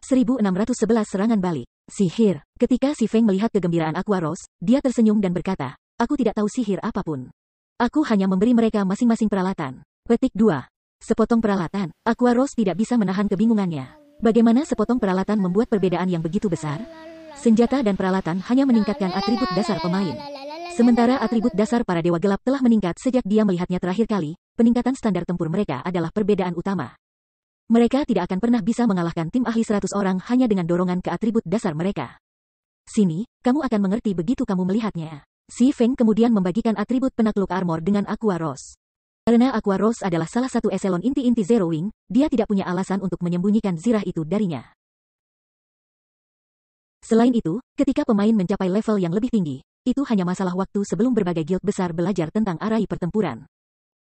1611 serangan balik. Sihir. Ketika Si Feng melihat kegembiraan Aqua Rose, dia tersenyum dan berkata, aku tidak tahu sihir apapun. Aku hanya memberi mereka masing-masing peralatan. Petik 2. Sepotong peralatan. Aqua Rose tidak bisa menahan kebingungannya. Bagaimana sepotong peralatan membuat perbedaan yang begitu besar? Senjata dan peralatan hanya meningkatkan atribut dasar pemain. Sementara atribut dasar para dewa gelap telah meningkat sejak dia melihatnya terakhir kali, peningkatan standar tempur mereka adalah perbedaan utama. Mereka tidak akan pernah bisa mengalahkan tim ahli 100 orang hanya dengan dorongan ke atribut dasar mereka. Sini, kamu akan mengerti begitu kamu melihatnya. Si Feng kemudian membagikan atribut penakluk armor dengan Aqua Rose. Karena Aqua Rose adalah salah satu eselon inti-inti Zero Wing, dia tidak punya alasan untuk menyembunyikan zirah itu darinya. Selain itu, ketika pemain mencapai level yang lebih tinggi, itu hanya masalah waktu sebelum berbagai guild besar belajar tentang arai pertempuran.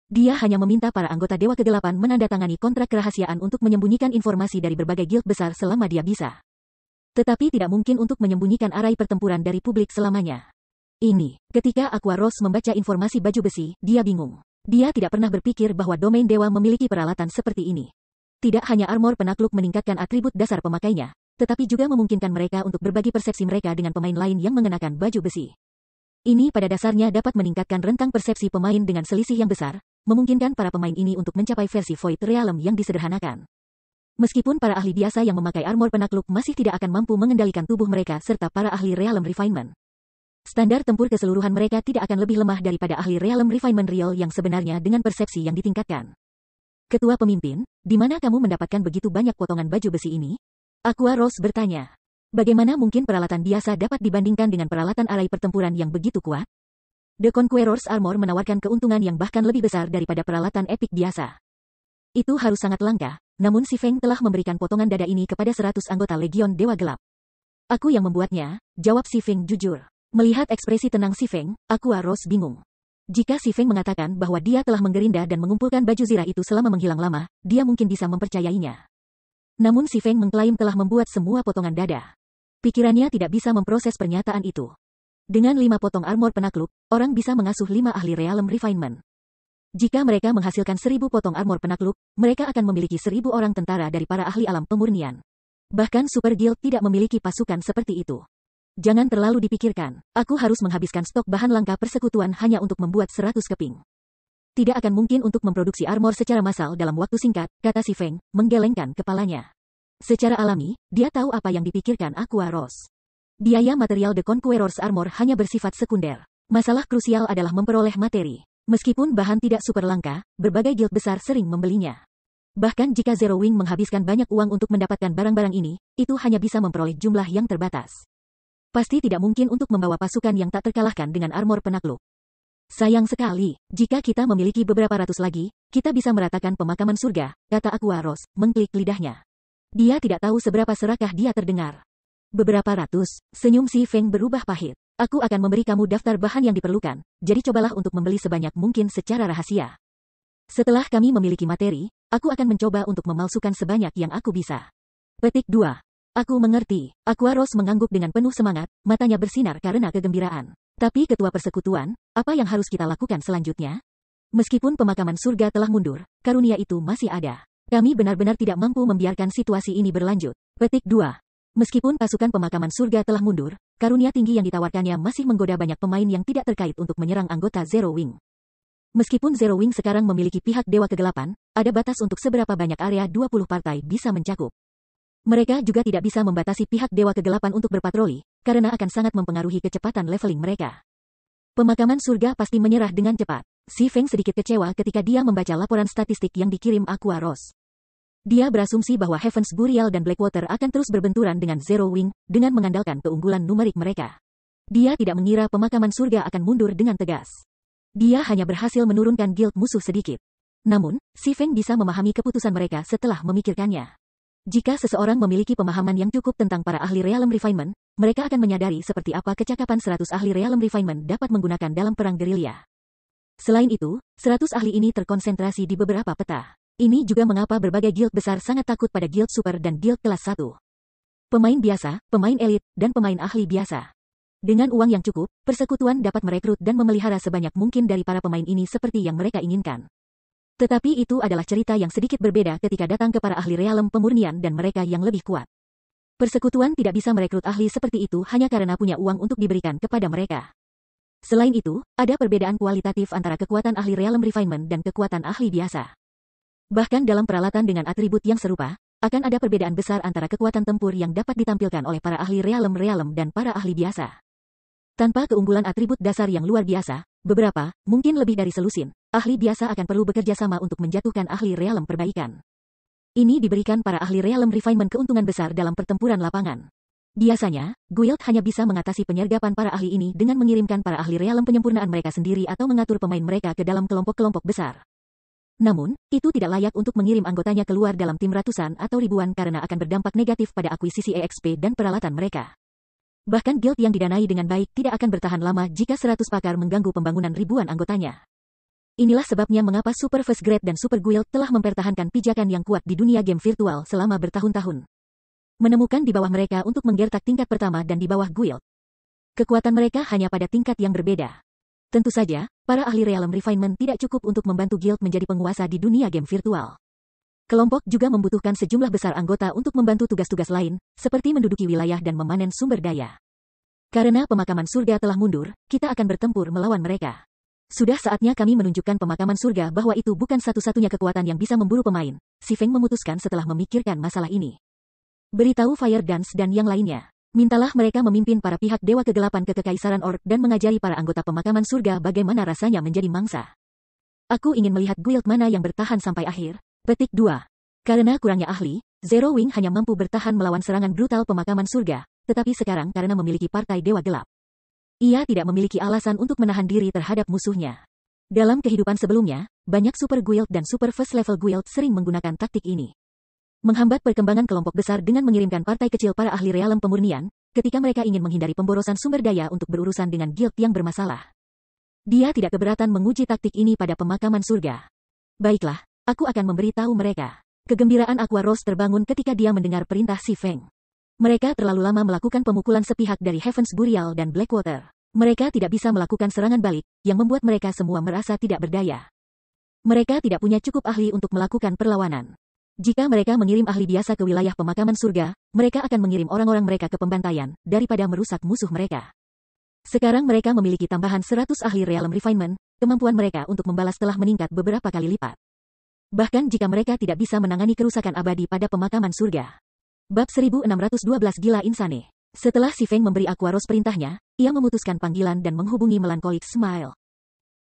Dia hanya meminta para anggota Dewa Kegelapan menandatangani kontrak kerahasiaan untuk menyembunyikan informasi dari berbagai guild besar selama dia bisa. Tetapi tidak mungkin untuk menyembunyikan arai pertempuran dari publik selamanya. Ini, ketika Aqua Rose membaca informasi baju besi, dia bingung. Dia tidak pernah berpikir bahwa domain dewa memiliki peralatan seperti ini. Tidak hanya armor penakluk meningkatkan atribut dasar pemakainya, tetapi juga memungkinkan mereka untuk berbagi persepsi mereka dengan pemain lain yang mengenakan baju besi. Ini pada dasarnya dapat meningkatkan rentang persepsi pemain dengan selisih yang besar, memungkinkan para pemain ini untuk mencapai versi Void Realm yang disederhanakan. Meskipun para ahli biasa yang memakai armor penakluk masih tidak akan mampu mengendalikan tubuh mereka serta para ahli Realm Refinement. Standar tempur keseluruhan mereka tidak akan lebih lemah daripada ahli Realm Refinement real yang sebenarnya dengan persepsi yang ditingkatkan. Ketua pemimpin, di mana kamu mendapatkan begitu banyak potongan baju besi ini? Aqua Rose bertanya. Bagaimana mungkin peralatan biasa dapat dibandingkan dengan peralatan arai pertempuran yang begitu kuat? The Conqueror's Armor menawarkan keuntungan yang bahkan lebih besar daripada peralatan epik biasa. Itu harus sangat langka, namun Si Feng telah memberikan potongan dada ini kepada 100 anggota Legion Dewa Gelap. Aku yang membuatnya, jawab Si Feng jujur. Melihat ekspresi tenang Si Feng, Aqua Rose bingung. Jika Si Feng mengatakan bahwa dia telah menggerinda dan mengumpulkan baju zirah itu selama menghilang lama, dia mungkin bisa mempercayainya. Namun Si Feng mengklaim telah membuat semua potongan dada. Pikirannya tidak bisa memproses pernyataan itu. Dengan 5 potong armor penakluk, orang bisa mengasuh 5 ahli Realm Refinement. Jika mereka menghasilkan 1000 potong armor penakluk, mereka akan memiliki 1000 orang tentara dari para ahli alam pemurnian. Bahkan Super Guild tidak memiliki pasukan seperti itu. Jangan terlalu dipikirkan, aku harus menghabiskan stok bahan langka persekutuan hanya untuk membuat 100 keping. Tidak akan mungkin untuk memproduksi armor secara massal dalam waktu singkat, kata Si Feng, menggelengkan kepalanya. Secara alami, dia tahu apa yang dipikirkan Aqua Rose. Biaya material The Conqueror's Armor hanya bersifat sekunder. Masalah krusial adalah memperoleh materi. Meskipun bahan tidak super langka, berbagai guild besar sering membelinya. Bahkan jika Zero Wing menghabiskan banyak uang untuk mendapatkan barang-barang ini, itu hanya bisa memperoleh jumlah yang terbatas. Pasti tidak mungkin untuk membawa pasukan yang tak terkalahkan dengan armor penakluk. Sayang sekali, jika kita memiliki beberapa ratus lagi, kita bisa meratakan pemakaman surga, kata Aqua Rose, mengklik lidahnya. Dia tidak tahu seberapa serakah dia terdengar. Beberapa ratus, senyum Si Feng berubah pahit. Aku akan memberi kamu daftar bahan yang diperlukan, jadi cobalah untuk membeli sebanyak mungkin secara rahasia. Setelah kami memiliki materi, aku akan mencoba untuk memalsukan sebanyak yang aku bisa. Petik 2. Aku mengerti. Aqua Rose mengangguk dengan penuh semangat, matanya bersinar karena kegembiraan. Tapi ketua persekutuan, apa yang harus kita lakukan selanjutnya? Meskipun pemakaman surga telah mundur, karunia itu masih ada. Kami benar-benar tidak mampu membiarkan situasi ini berlanjut. Petik 2. Meskipun pasukan pemakaman surga telah mundur, karunia tinggi yang ditawarkannya masih menggoda banyak pemain yang tidak terkait untuk menyerang anggota Zero Wing. Meskipun Zero Wing sekarang memiliki pihak Dewa Kegelapan, ada batas untuk seberapa banyak area 20 partai bisa mencakup. Mereka juga tidak bisa membatasi pihak Dewa Kegelapan untuk berpatroli, karena akan sangat mempengaruhi kecepatan leveling mereka. Pemakaman surga pasti menyerah dengan cepat. Si Feng sedikit kecewa ketika dia membaca laporan statistik yang dikirim Aqua Rose. Dia berasumsi bahwa Heaven's Burial dan Blackwater akan terus berbenturan dengan Zero Wing, dengan mengandalkan keunggulan numerik mereka. Dia tidak mengira pemakaman surga akan mundur dengan tegas. Dia hanya berhasil menurunkan guild musuh sedikit. Namun, Si Feng bisa memahami keputusan mereka setelah memikirkannya. Jika seseorang memiliki pemahaman yang cukup tentang para ahli Realm Refinement, mereka akan menyadari seperti apa kecakapan 100 ahli Realm Refinement dapat menggunakan dalam perang gerilya. Selain itu, 100 ahli ini terkonsentrasi di beberapa peta. Ini juga mengapa berbagai guild besar sangat takut pada guild super dan guild kelas 1. Pemain biasa, pemain elit, dan pemain ahli biasa. Dengan uang yang cukup, persekutuan dapat merekrut dan memelihara sebanyak mungkin dari para pemain ini seperti yang mereka inginkan. Tetapi itu adalah cerita yang sedikit berbeda ketika datang ke para ahli realem pemurnian dan mereka yang lebih kuat. Persekutuan tidak bisa merekrut ahli seperti itu hanya karena punya uang untuk diberikan kepada mereka. Selain itu, ada perbedaan kualitatif antara kekuatan ahli Realm Refinement dan kekuatan ahli biasa. Bahkan dalam peralatan dengan atribut yang serupa, akan ada perbedaan besar antara kekuatan tempur yang dapat ditampilkan oleh para ahli Realm dan para ahli biasa. Tanpa keunggulan atribut dasar yang luar biasa, beberapa, mungkin lebih dari selusin, ahli biasa akan perlu bekerja sama untuk menjatuhkan ahli Realm perbaikan. Ini diberikan para ahli Realm Refinement keuntungan besar dalam pertempuran lapangan. Biasanya, guild hanya bisa mengatasi penyergapan para ahli ini dengan mengirimkan para ahli Realm penyempurnaan mereka sendiri atau mengatur pemain mereka ke dalam kelompok-kelompok besar. Namun, itu tidak layak untuk mengirim anggotanya keluar dalam tim ratusan atau ribuan karena akan berdampak negatif pada akuisisi EXP dan peralatan mereka. Bahkan guild yang didanai dengan baik tidak akan bertahan lama jika 100 pakar mengganggu pembangunan ribuan anggotanya. Inilah sebabnya mengapa Super First Grade dan Super Guild telah mempertahankan pijakan yang kuat di dunia game virtual selama bertahun-tahun. Menemukan di bawah mereka untuk menggertak tingkat pertama dan di bawah Guild. Kekuatan mereka hanya pada tingkat yang berbeda. Tentu saja, para ahli Realm Refinement tidak cukup untuk membantu Guild menjadi penguasa di dunia game virtual. Kelompok juga membutuhkan sejumlah besar anggota untuk membantu tugas-tugas lain, seperti menduduki wilayah dan memanen sumber daya. Karena pemakaman surga telah mundur, kita akan bertempur melawan mereka. Sudah saatnya kami menunjukkan pemakaman surga bahwa itu bukan satu-satunya kekuatan yang bisa memburu pemain, Si Feng memutuskan setelah memikirkan masalah ini. Beritahu Fire Dance dan yang lainnya. Mintalah mereka memimpin para pihak Dewa Kegelapan ke Kekaisaran Orc dan mengajari para anggota pemakaman surga bagaimana rasanya menjadi mangsa. Aku ingin melihat guild mana yang bertahan sampai akhir. Petik 2. Karena kurangnya ahli, Zero Wing hanya mampu bertahan melawan serangan brutal pemakaman surga, tetapi sekarang karena memiliki partai Dewa Gelap. Ia tidak memiliki alasan untuk menahan diri terhadap musuhnya. Dalam kehidupan sebelumnya, banyak Super Guild dan Super First Level Guild sering menggunakan taktik ini. Menghambat perkembangan kelompok besar dengan mengirimkan partai kecil para ahli Realm pemurnian, ketika mereka ingin menghindari pemborosan sumber daya untuk berurusan dengan guild yang bermasalah. Dia tidak keberatan menguji taktik ini pada pemakaman surga. Baiklah, aku akan memberitahu mereka. Kegembiraan Aqua Rose terbangun ketika dia mendengar perintah Si Feng. Mereka terlalu lama melakukan pemukulan sepihak dari Heaven's Burial dan Blackwater. Mereka tidak bisa melakukan serangan balik, yang membuat mereka semua merasa tidak berdaya. Mereka tidak punya cukup ahli untuk melakukan perlawanan. Jika mereka mengirim ahli biasa ke wilayah pemakaman surga, mereka akan mengirim orang-orang mereka ke pembantaian, daripada merusak musuh mereka. Sekarang mereka memiliki tambahan 100 ahli Realm Refinement, kemampuan mereka untuk membalas telah meningkat beberapa kali lipat. Bahkan jika mereka tidak bisa menangani kerusakan abadi pada pemakaman surga. Bab 1612 Gila Insane. Setelah Si Feng memberi Aqua Rose perintahnya, ia memutuskan panggilan dan menghubungi Melancholic Smile.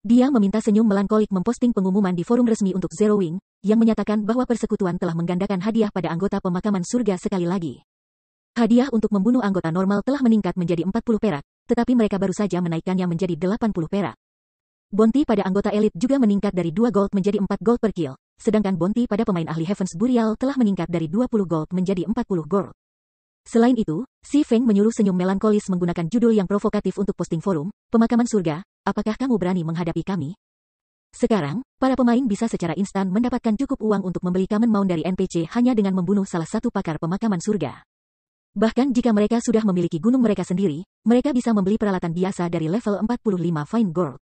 Dia meminta senyum melankolik memposting pengumuman di forum resmi untuk Zero Wing, yang menyatakan bahwa persekutuan telah menggandakan hadiah pada anggota pemakaman surga sekali lagi. Hadiah untuk membunuh anggota normal telah meningkat menjadi 40 perak, tetapi mereka baru saja menaikkannya menjadi 80 perak. Bounty pada anggota elit juga meningkat dari 2 gold menjadi 4 gold per kill, sedangkan bounty pada pemain ahli Heaven's Burial telah meningkat dari 20 gold menjadi 40 gold. Selain itu, Si Feng menyuruh senyum melankolis menggunakan judul yang provokatif untuk posting forum, Pemakaman Surga, apakah kamu berani menghadapi kami? Sekarang, para pemain bisa secara instan mendapatkan cukup uang untuk membeli common mount dari NPC hanya dengan membunuh salah satu pakar pemakaman surga. Bahkan jika mereka sudah memiliki gunung mereka sendiri, mereka bisa membeli peralatan biasa dari level 45 Fine Gold.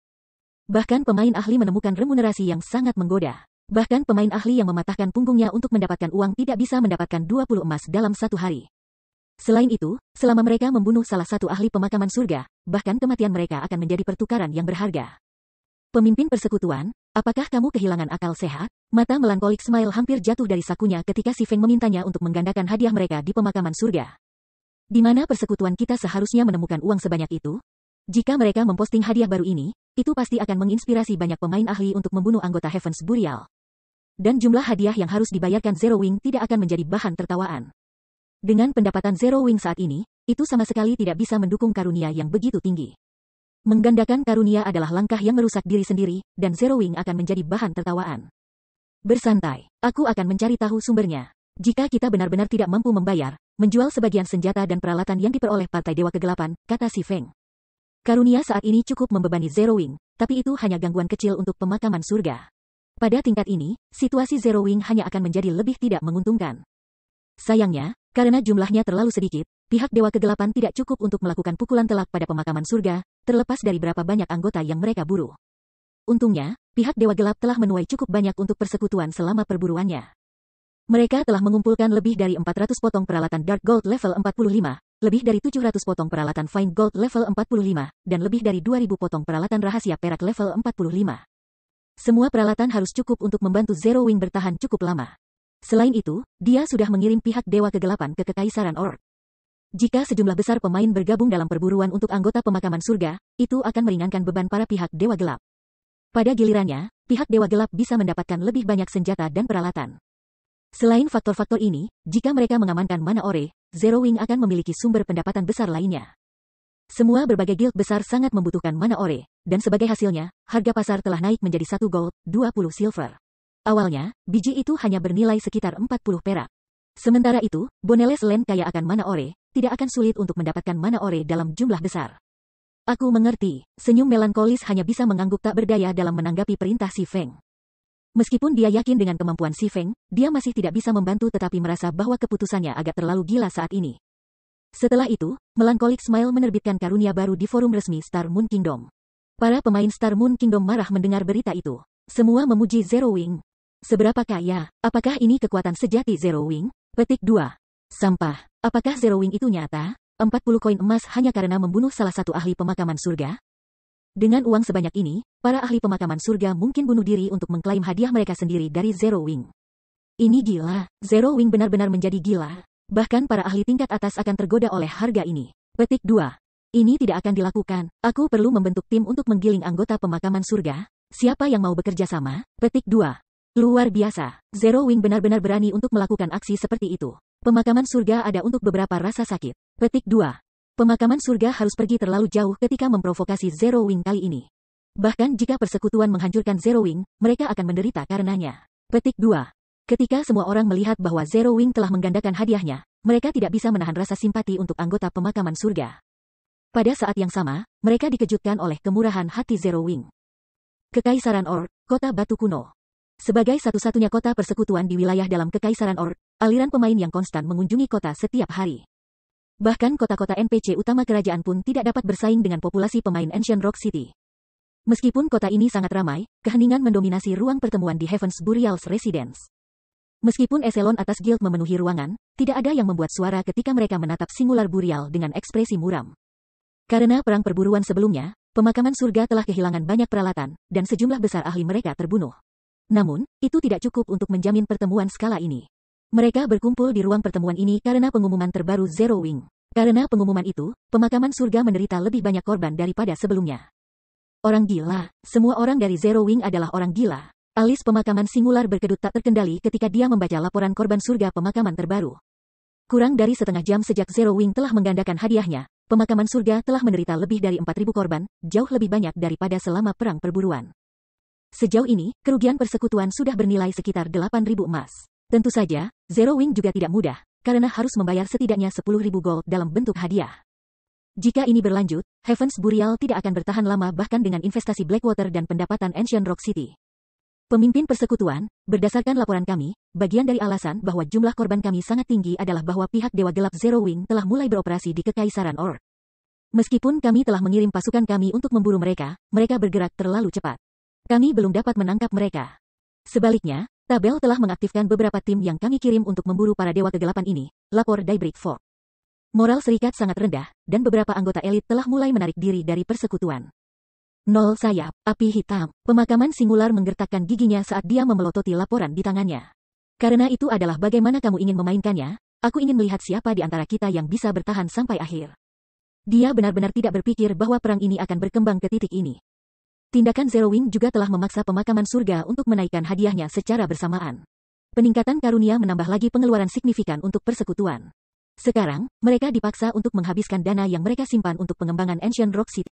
Bahkan pemain ahli menemukan remunerasi yang sangat menggoda. Bahkan pemain ahli yang mematahkan punggungnya untuk mendapatkan uang tidak bisa mendapatkan 20 emas dalam satu hari. Selain itu, selama mereka membunuh salah satu ahli pemakaman surga, bahkan kematian mereka akan menjadi pertukaran yang berharga. Pemimpin persekutuan, apakah kamu kehilangan akal sehat? Mata Melancholic Smile hampir jatuh dari sakunya ketika Si Feng memintanya untuk menggandakan hadiah mereka di pemakaman surga. Di mana persekutuan kita seharusnya menemukan uang sebanyak itu? Jika mereka memposting hadiah baru ini, itu pasti akan menginspirasi banyak pemain ahli untuk membunuh anggota Heaven's Burial. Dan jumlah hadiah yang harus dibayarkan Zero Wing tidak akan menjadi bahan tertawaan. Dengan pendapatan Zero Wing saat ini, itu sama sekali tidak bisa mendukung karunia yang begitu tinggi. Menggandakan karunia adalah langkah yang merusak diri sendiri, dan Zero Wing akan menjadi bahan tertawaan. Bersantai, aku akan mencari tahu sumbernya. Jika kita benar-benar tidak mampu membayar, menjual sebagian senjata dan peralatan yang diperoleh Partai Dewa Kegelapan, kata Si Feng. Karunia saat ini cukup membebani Zero Wing, tapi itu hanya gangguan kecil untuk pemakaman surga. Pada tingkat ini, situasi Zero Wing hanya akan menjadi lebih tidak menguntungkan. Sayangnya, karena jumlahnya terlalu sedikit, pihak Dewa Kegelapan tidak cukup untuk melakukan pukulan telak pada pemakaman surga, terlepas dari berapa banyak anggota yang mereka buru. Untungnya, pihak Dewa Gelap telah menuai cukup banyak untuk persekutuan selama perburuannya. Mereka telah mengumpulkan lebih dari 400 potong peralatan Dark Gold level 45, lebih dari 700 potong peralatan Fine Gold level 45, dan lebih dari 2000 potong peralatan rahasia perak level 45. Semua peralatan harus cukup untuk membantu Zero Wing bertahan cukup lama. Selain itu, dia sudah mengirim pihak Dewa Kegelapan ke Kekaisaran Orc. Jika sejumlah besar pemain bergabung dalam perburuan untuk anggota pemakaman surga, itu akan meringankan beban para pihak Dewa Gelap. Pada gilirannya, pihak Dewa Gelap bisa mendapatkan lebih banyak senjata dan peralatan. Selain faktor-faktor ini, jika mereka mengamankan Mana Ore, Zero Wing akan memiliki sumber pendapatan besar lainnya. Semua berbagai guild besar sangat membutuhkan Mana Ore, dan sebagai hasilnya, harga pasar telah naik menjadi 1 gold, 20 silver. Awalnya, biji itu hanya bernilai sekitar 40 perak. Sementara itu, Boneles Land kaya akan Mana Ore, tidak akan sulit untuk mendapatkan Mana Ore dalam jumlah besar. Aku mengerti, senyum melankolis hanya bisa mengangguk tak berdaya dalam menanggapi perintah Si Feng. Meskipun dia yakin dengan kemampuan Si Feng, dia masih tidak bisa membantu tetapi merasa bahwa keputusannya agak terlalu gila saat ini. Setelah itu, Melancholic Smile menerbitkan karunia baru di forum resmi Star Moon Kingdom. Para pemain Star Moon Kingdom marah mendengar berita itu. Semua memuji Zero Wing. Seberapa kaya? Apakah ini kekuatan sejati Zero Wing? Petik 2. Sampah. Apakah Zero Wing itu nyata? 40 koin emas hanya karena membunuh salah satu ahli pemakaman surga? Dengan uang sebanyak ini, para ahli pemakaman surga mungkin bunuh diri untuk mengklaim hadiah mereka sendiri dari Zero Wing. Ini gila, Zero Wing benar-benar menjadi gila. Bahkan para ahli tingkat atas akan tergoda oleh harga ini. Petik 2. Ini tidak akan dilakukan, aku perlu membentuk tim untuk menggiling anggota pemakaman surga. Siapa yang mau bekerja sama? Petik 2. Luar biasa, Zero Wing benar-benar berani untuk melakukan aksi seperti itu. Pemakaman surga ada untuk beberapa rasa sakit. Petik 2. Pemakaman surga harus pergi terlalu jauh ketika memprovokasi Zero Wing kali ini. Bahkan jika persekutuan menghancurkan Zero Wing, mereka akan menderita karenanya. Petik 2. Ketika semua orang melihat bahwa Zero Wing telah menggandakan hadiahnya, mereka tidak bisa menahan rasa simpati untuk anggota pemakaman surga. Pada saat yang sama, mereka dikejutkan oleh kemurahan hati Zero Wing. Kekaisaran Orc, Kota Batu Kuno. Sebagai satu-satunya kota persekutuan di wilayah dalam Kekaisaran Orc, aliran pemain yang konstan mengunjungi kota setiap hari. Bahkan kota-kota NPC utama kerajaan pun tidak dapat bersaing dengan populasi pemain Ancient Rock City. Meskipun kota ini sangat ramai, keheningan mendominasi ruang pertemuan di Heaven's Burial's Residence. Meskipun eselon atas guild memenuhi ruangan, tidak ada yang membuat suara ketika mereka menatap Singular Burial dengan ekspresi muram. Karena perang perburuan sebelumnya, pemakaman surga telah kehilangan banyak peralatan, dan sejumlah besar ahli mereka terbunuh. Namun, itu tidak cukup untuk menjamin pertemuan skala ini. Mereka berkumpul di ruang pertemuan ini karena pengumuman terbaru Zero Wing. Karena pengumuman itu, pemakaman surga menderita lebih banyak korban daripada sebelumnya. Orang gila, semua orang dari Zero Wing adalah orang gila. Alis pemakaman Singular berkedut tak terkendali ketika dia membaca laporan korban surga pemakaman terbaru. Kurang dari setengah jam sejak Zero Wing telah menggandakan hadiahnya, pemakaman surga telah menderita lebih dari 4.000 korban, jauh lebih banyak daripada selama perang perburuan. Sejauh ini, kerugian persekutuan sudah bernilai sekitar 8.000 emas. Tentu saja, Zero Wing juga tidak mudah, karena harus membayar setidaknya 10.000 gold dalam bentuk hadiah. Jika ini berlanjut, Heaven's Burial tidak akan bertahan lama bahkan dengan investasi Blackwater dan pendapatan Ancient Rock City. Pemimpin persekutuan, berdasarkan laporan kami, bagian dari alasan bahwa jumlah korban kami sangat tinggi adalah bahwa pihak Dewa Gelap Zero Wing telah mulai beroperasi di Kekaisaran Orc. Meskipun kami telah mengirim pasukan kami untuk memburu mereka, mereka bergerak terlalu cepat. Kami belum dapat menangkap mereka. Sebaliknya, Tabel telah mengaktifkan beberapa tim yang kami kirim untuk memburu para dewa kegelapan ini, lapor Daybreak Fog. Moral serikat sangat rendah, dan beberapa anggota elit telah mulai menarik diri dari persekutuan. Nol sayap, api hitam, pemakaman Singular menggertakkan giginya saat dia memelototi laporan di tangannya. Karena itu adalah bagaimana kamu ingin memainkannya, aku ingin melihat siapa di antara kita yang bisa bertahan sampai akhir. Dia benar-benar tidak berpikir bahwa perang ini akan berkembang ke titik ini. Tindakan Zero Wing juga telah memaksa pemakaman surga untuk menaikkan hadiahnya secara bersamaan. Peningkatan karunia menambah lagi pengeluaran signifikan untuk persekutuan. Sekarang, mereka dipaksa untuk menghabiskan dana yang mereka simpan untuk pengembangan Ancient Rock City.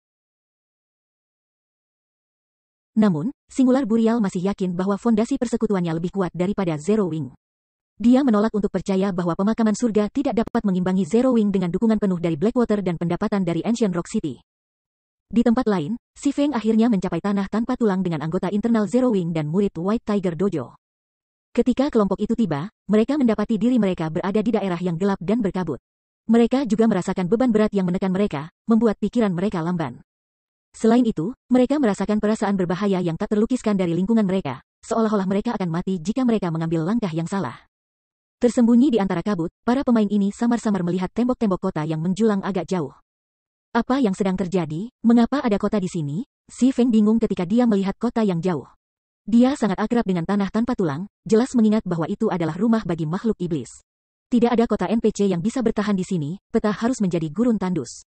Namun, Singular Burial masih yakin bahwa fondasi persekutuannya lebih kuat daripada Zero Wing. Dia menolak untuk percaya bahwa pemakaman surga tidak dapat mengimbangi Zero Wing dengan dukungan penuh dari Blackwater dan pendapatan dari Ancient Rock City. Di tempat lain, Si Feng akhirnya mencapai tanah tanpa tulang dengan anggota internal Zero Wing dan murid White Tiger Dojo. Ketika kelompok itu tiba, mereka mendapati diri mereka berada di daerah yang gelap dan berkabut. Mereka juga merasakan beban berat yang menekan mereka, membuat pikiran mereka lamban. Selain itu, mereka merasakan perasaan berbahaya yang tak terlukiskan dari lingkungan mereka, seolah-olah mereka akan mati jika mereka mengambil langkah yang salah. Tersembunyi di antara kabut, para pemain ini samar-samar melihat tembok-tembok kota yang menjulang agak jauh. Apa yang sedang terjadi? Mengapa ada kota di sini? Si Feng bingung ketika dia melihat kota yang jauh. Dia sangat akrab dengan tanah tanpa tulang, jelas mengingat bahwa itu adalah rumah bagi makhluk iblis. Tidak ada kota NPC yang bisa bertahan di sini, peta harus menjadi gurun tandus.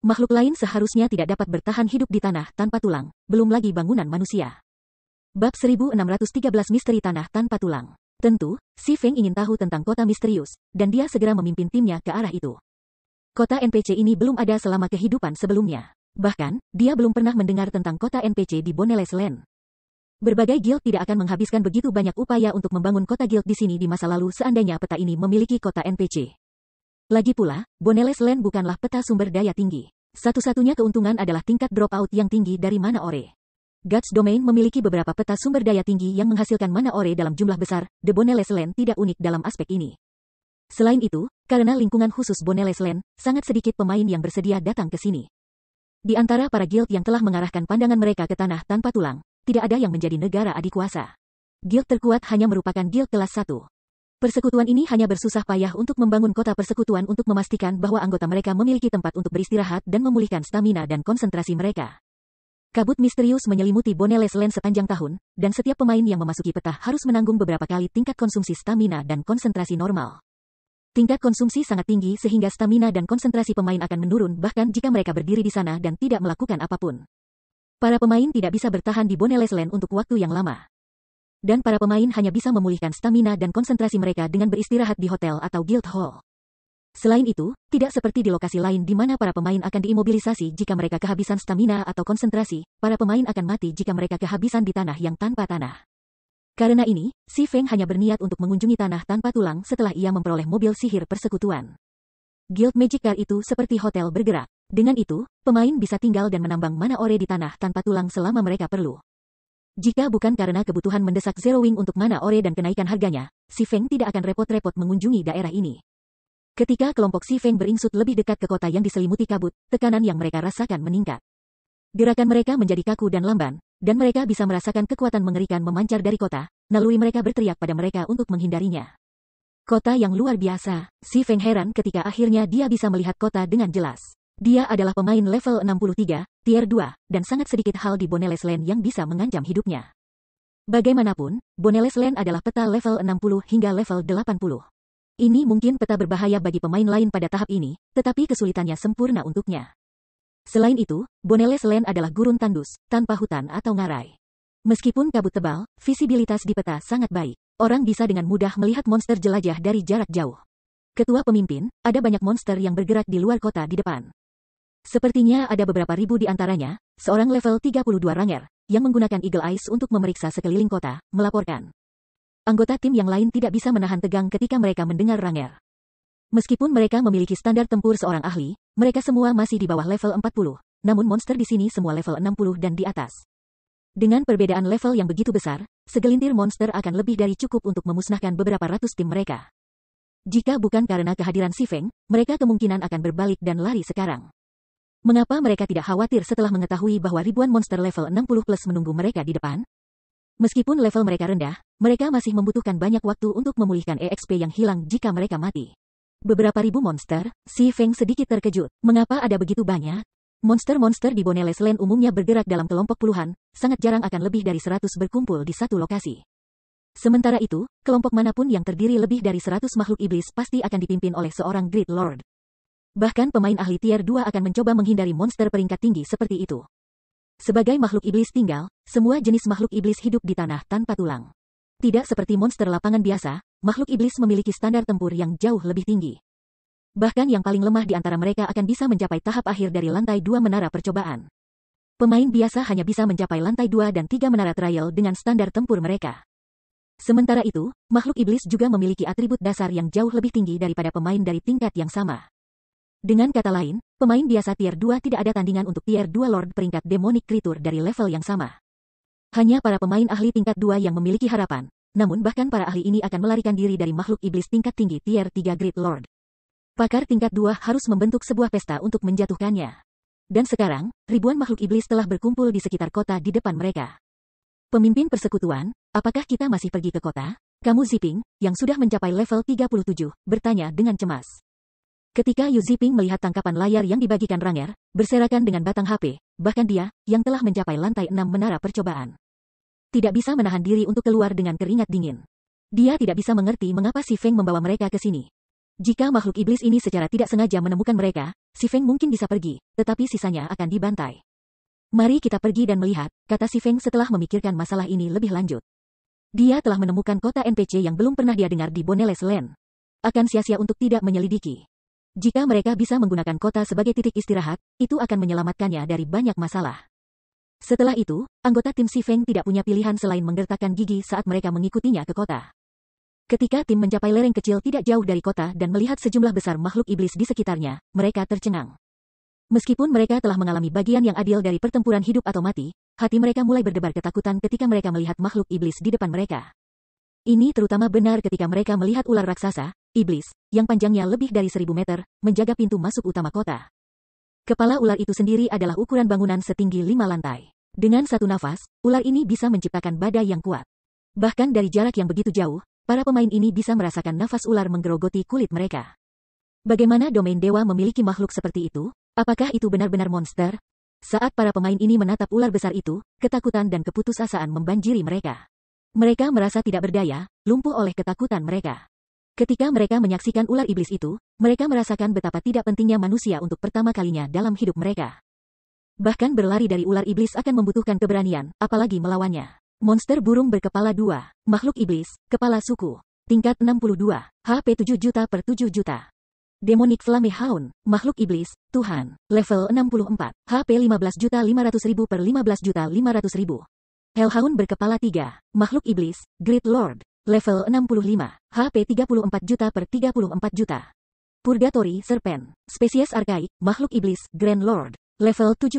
Makhluk lain seharusnya tidak dapat bertahan hidup di tanah tanpa tulang, belum lagi bangunan manusia. Bab 1613 Misteri Tanah Tanpa Tulang. Tentu, si Feng ingin tahu tentang kota misterius, dan dia segera memimpin timnya ke arah itu. Kota NPC ini belum ada selama kehidupan sebelumnya. Bahkan, dia belum pernah mendengar tentang kota NPC di Boneless Land. Berbagai guild tidak akan menghabiskan begitu banyak upaya untuk membangun kota guild di sini di masa lalu seandainya peta ini memiliki kota NPC. Lagi pula, Boneless Land bukanlah peta sumber daya tinggi. Satu-satunya keuntungan adalah tingkat dropout yang tinggi dari mana ore. Guts Domain memiliki beberapa peta sumber daya tinggi yang menghasilkan mana ore dalam jumlah besar. The Boneless Land tidak unik dalam aspek ini. Selain itu, karena lingkungan khusus Boneless Land, sangat sedikit pemain yang bersedia datang ke sini. Di antara para guild yang telah mengarahkan pandangan mereka ke tanah tanpa tulang, tidak ada yang menjadi negara adikuasa. Guild terkuat hanya merupakan guild kelas 1. Persekutuan ini hanya bersusah payah untuk membangun kota persekutuan untuk memastikan bahwa anggota mereka memiliki tempat untuk beristirahat dan memulihkan stamina dan konsentrasi mereka. Kabut misterius menyelimuti Boneless Land sepanjang tahun, dan setiap pemain yang memasuki peta harus menanggung beberapa kali tingkat konsumsi stamina dan konsentrasi normal. Tingkat konsumsi sangat tinggi sehingga stamina dan konsentrasi pemain akan menurun bahkan jika mereka berdiri di sana dan tidak melakukan apapun. Para pemain tidak bisa bertahan di Boneless Land untuk waktu yang lama. Dan para pemain hanya bisa memulihkan stamina dan konsentrasi mereka dengan beristirahat di hotel atau guild hall. Selain itu, tidak seperti di lokasi lain di mana para pemain akan diimobilisasi jika mereka kehabisan stamina atau konsentrasi, para pemain akan mati jika mereka kehabisan di tanah yang tanpa tanah. Karena ini, si Feng hanya berniat untuk mengunjungi tanah tanpa tulang setelah ia memperoleh mobil sihir persekutuan. Guild Magic Car itu seperti hotel bergerak. Dengan itu, pemain bisa tinggal dan menambang mana ore di tanah tanpa tulang selama mereka perlu. Jika bukan karena kebutuhan mendesak Zero Wing untuk mana ore dan kenaikan harganya, si Feng tidak akan repot-repot mengunjungi daerah ini. Ketika kelompok si Feng beringsut lebih dekat ke kota yang diselimuti kabut, tekanan yang mereka rasakan meningkat. Gerakan mereka menjadi kaku dan lamban, dan mereka bisa merasakan kekuatan mengerikan memancar dari kota, naluri mereka berteriak pada mereka untuk menghindarinya. Kota yang luar biasa, si Feng heran ketika akhirnya dia bisa melihat kota dengan jelas. Dia adalah pemain level 63, tier 2, dan sangat sedikit hal di Boneless Land yang bisa mengancam hidupnya. Bagaimanapun, Boneless Land adalah peta level 60 hingga level 80. Ini mungkin peta berbahaya bagi pemain lain pada tahap ini, tetapi kesulitannya sempurna untuknya. Selain itu, Boneless Land adalah gurun tandus, tanpa hutan atau ngarai. Meskipun kabut tebal, visibilitas di peta sangat baik. Orang bisa dengan mudah melihat monster jelajah dari jarak jauh. Ketua pemimpin, ada banyak monster yang bergerak di luar kota di depan. Sepertinya ada beberapa ribu di antaranya, seorang level 32 ranger, yang menggunakan Eagle Eyes untuk memeriksa sekeliling kota, melaporkan. Anggota tim yang lain tidak bisa menahan tegang ketika mereka mendengar ranger. Meskipun mereka memiliki standar tempur seorang ahli, mereka semua masih di bawah level 40, namun monster di sini semua level 60 dan di atas. Dengan perbedaan level yang begitu besar, segelintir monster akan lebih dari cukup untuk memusnahkan beberapa ratus tim mereka. Jika bukan karena kehadiran si Feng, mereka kemungkinan akan berbalik dan lari sekarang. Mengapa mereka tidak khawatir setelah mengetahui bahwa ribuan monster level 60 plus menunggu mereka di depan? Meskipun level mereka rendah, mereka masih membutuhkan banyak waktu untuk memulihkan EXP yang hilang jika mereka mati. Beberapa ribu monster, si Feng sedikit terkejut. Mengapa ada begitu banyak? Monster-monster di Boneless Land umumnya bergerak dalam kelompok puluhan, sangat jarang akan lebih dari 100 berkumpul di satu lokasi. Sementara itu, kelompok manapun yang terdiri lebih dari 100 makhluk iblis pasti akan dipimpin oleh seorang Great Lord. Bahkan pemain ahli tier 2 akan mencoba menghindari monster peringkat tinggi seperti itu. Sebagai makhluk iblis tinggal, semua jenis makhluk iblis hidup di tanah tanpa tulang. Tidak seperti monster lapangan biasa, makhluk iblis memiliki standar tempur yang jauh lebih tinggi. Bahkan yang paling lemah di antara mereka akan bisa mencapai tahap akhir dari lantai 2 menara percobaan. Pemain biasa hanya bisa mencapai lantai 2 dan 3 menara trial dengan standar tempur mereka. Sementara itu, makhluk iblis juga memiliki atribut dasar yang jauh lebih tinggi daripada pemain dari tingkat yang sama. Dengan kata lain, pemain biasa tier 2 tidak ada tandingan untuk tier 2 Lord peringkat Demonic Creature dari level yang sama. Hanya para pemain ahli tingkat 2 yang memiliki harapan, namun bahkan para ahli ini akan melarikan diri dari makhluk iblis tingkat tinggi tier 3 Great Lord. Pakar tingkat 2 harus membentuk sebuah pesta untuk menjatuhkannya. Dan sekarang, ribuan makhluk iblis telah berkumpul di sekitar kota di depan mereka. Pemimpin persekutuan, apakah kita masih pergi ke kota? Kamu Ziping, yang sudah mencapai level 37, bertanya dengan cemas. Ketika Yu Ziping melihat tangkapan layar yang dibagikan Ranger, berserakan dengan batang HP, bahkan dia, yang telah mencapai lantai 6 menara percobaan, tidak bisa menahan diri untuk keluar dengan keringat dingin. Dia tidak bisa mengerti mengapa Si Feng membawa mereka ke sini. Jika makhluk iblis ini secara tidak sengaja menemukan mereka, Si Feng mungkin bisa pergi, tetapi sisanya akan dibantai. Mari kita pergi dan melihat, kata Si Feng setelah memikirkan masalah ini lebih lanjut. Dia telah menemukan kota NPC yang belum pernah dia dengar di Boneles Land. Akan sia-sia untuk tidak menyelidiki. Jika mereka bisa menggunakan kota sebagai titik istirahat, itu akan menyelamatkannya dari banyak masalah. Setelah itu, anggota tim Si Feng tidak punya pilihan selain menggertakkan gigi saat mereka mengikutinya ke kota. Ketika tim mencapai lereng kecil tidak jauh dari kota dan melihat sejumlah besar makhluk iblis di sekitarnya, mereka tercengang. Meskipun mereka telah mengalami bagian yang adil dari pertempuran hidup atau mati, hati mereka mulai berdebar ketakutan ketika mereka melihat makhluk iblis di depan mereka. Ini terutama benar ketika mereka melihat ular raksasa, iblis, yang panjangnya lebih dari 1000 meter, menjaga pintu masuk utama kota. Kepala ular itu sendiri adalah ukuran bangunan setinggi 5 lantai. Dengan satu nafas, ular ini bisa menciptakan badai yang kuat. Bahkan dari jarak yang begitu jauh, para pemain ini bisa merasakan nafas ular menggerogoti kulit mereka. Bagaimana domain dewa memiliki makhluk seperti itu? Apakah itu benar-benar monster? Saat para pemain ini menatap ular besar itu, ketakutan dan keputusasaan membanjiri mereka. Mereka merasa tidak berdaya, lumpuh oleh ketakutan mereka. Ketika mereka menyaksikan ular iblis itu, mereka merasakan betapa tidak pentingnya manusia untuk pertama kalinya dalam hidup mereka. Bahkan berlari dari ular iblis akan membutuhkan keberanian, apalagi melawannya. Monster burung berkepala 2, makhluk iblis, kepala suku. Tingkat 62, HP 7 juta per 7 juta. Demonic Flame Hound, makhluk iblis, Tuhan, level 64, HP 15.500.000 per 15.500.000. Hellhound berkepala 3, makhluk iblis, Great Lord, level 65, HP 34 juta per 34 juta. Purgatory Serpent, spesies arkaik, makhluk iblis, Grand Lord, level 70,